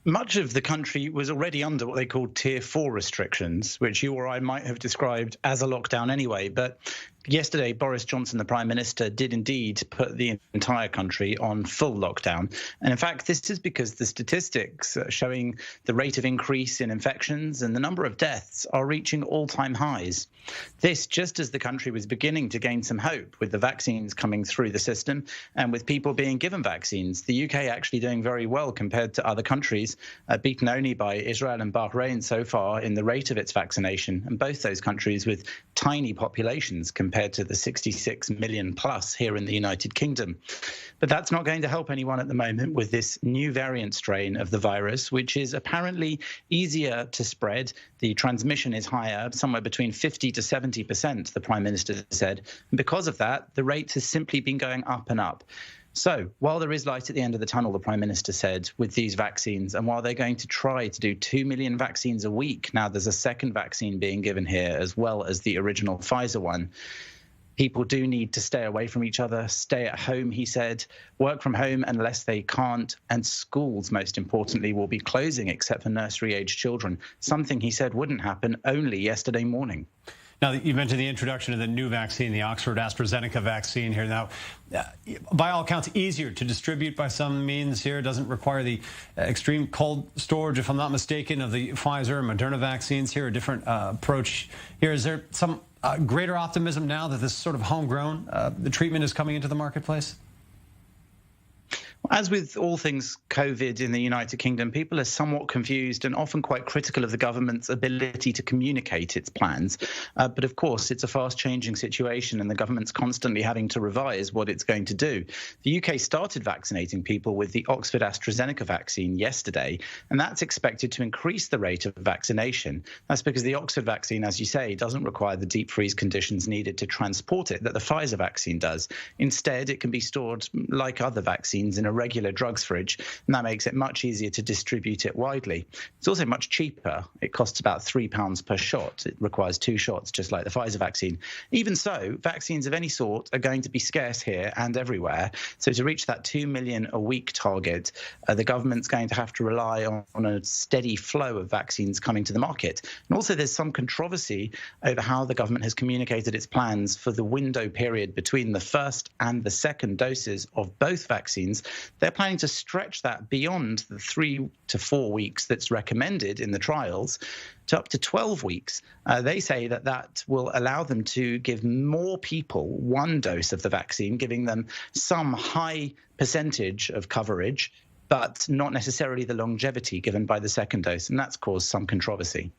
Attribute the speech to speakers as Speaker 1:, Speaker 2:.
Speaker 1: Much of the country was already under what they called Tier 4 restrictions, which you or I might have described as a lockdown anyway. But yesterday, Boris Johnson, the Prime Minister, did indeed put the entire country on full lockdown. And in fact, this is because the statistics showing the rate of increase in infections and the number of deaths are reaching all-time highs. This just as the country was beginning to gain some hope with the vaccines coming through the system and with people being given vaccines. The UK actually doing very well compared to other countries, beaten only by Israel and Bahrain so far in the rate of its vaccination, and both those countries with tiny populations compared to the 66 million plus here in the United Kingdom. But that's not going to help anyone at the moment with this new variant strain of the virus, which is apparently easier to spread. The transmission is higher, somewhere between 50 to 70%, the Prime Minister said. And because of that, the rate has simply been going up and up. So while there is light at the end of the tunnel, the Prime Minister said, with these vaccines, and while they're going to try to do 2 million vaccines a week, now there's a second vaccine being given here as well as the original Pfizer one, people do need to stay away from each other, stay at home, he said, work from home unless they can't, and schools, most importantly, will be closing except for nursery-age children, something he said wouldn't happen only yesterday morning.
Speaker 2: Now, you mentioned the introduction of the new vaccine, the Oxford AstraZeneca vaccine here. Now, by all accounts, easier to distribute by some means here. Doesn't require the extreme cold storage, if I'm not mistaken, of the Pfizer and Moderna vaccines here. A different approach here. Is there some greater optimism now that this sort of homegrown, the treatment is coming into the marketplace?
Speaker 1: As with all things COVID in the United Kingdom, people are somewhat confused and often quite critical of the government's ability to communicate its plans. But of course, it's a fast-changing situation and the government's constantly having to revise what it's going to do. The UK started vaccinating people with the Oxford AstraZeneca vaccine yesterday, and that's expected to increase the rate of vaccination. That's because the Oxford vaccine, as you say, doesn't require the deep freeze conditions needed to transport it that the Pfizer vaccine does. Instead, it can be stored like other vaccines in a regular drugs fridge, and that makes it much easier to distribute it widely. It's also much cheaper. It costs about £3 per shot. It requires 2 shots, just like the Pfizer vaccine. Even so, vaccines of any sort are going to be scarce here and everywhere. So to reach that 2 million a week target, the government's going to have to rely on a steady flow of vaccines coming to the market. And also there's some controversy over how the government has communicated its plans for the window period between the first and the second doses of both vaccines. They're planning to stretch that beyond the 3 to 4 weeks that's recommended in the trials to up to 12 weeks. They say that that will allow them to give more people one dose of the vaccine, giving them some high percentage of coverage, but not necessarily the longevity given by the second dose. And that's caused some controversy.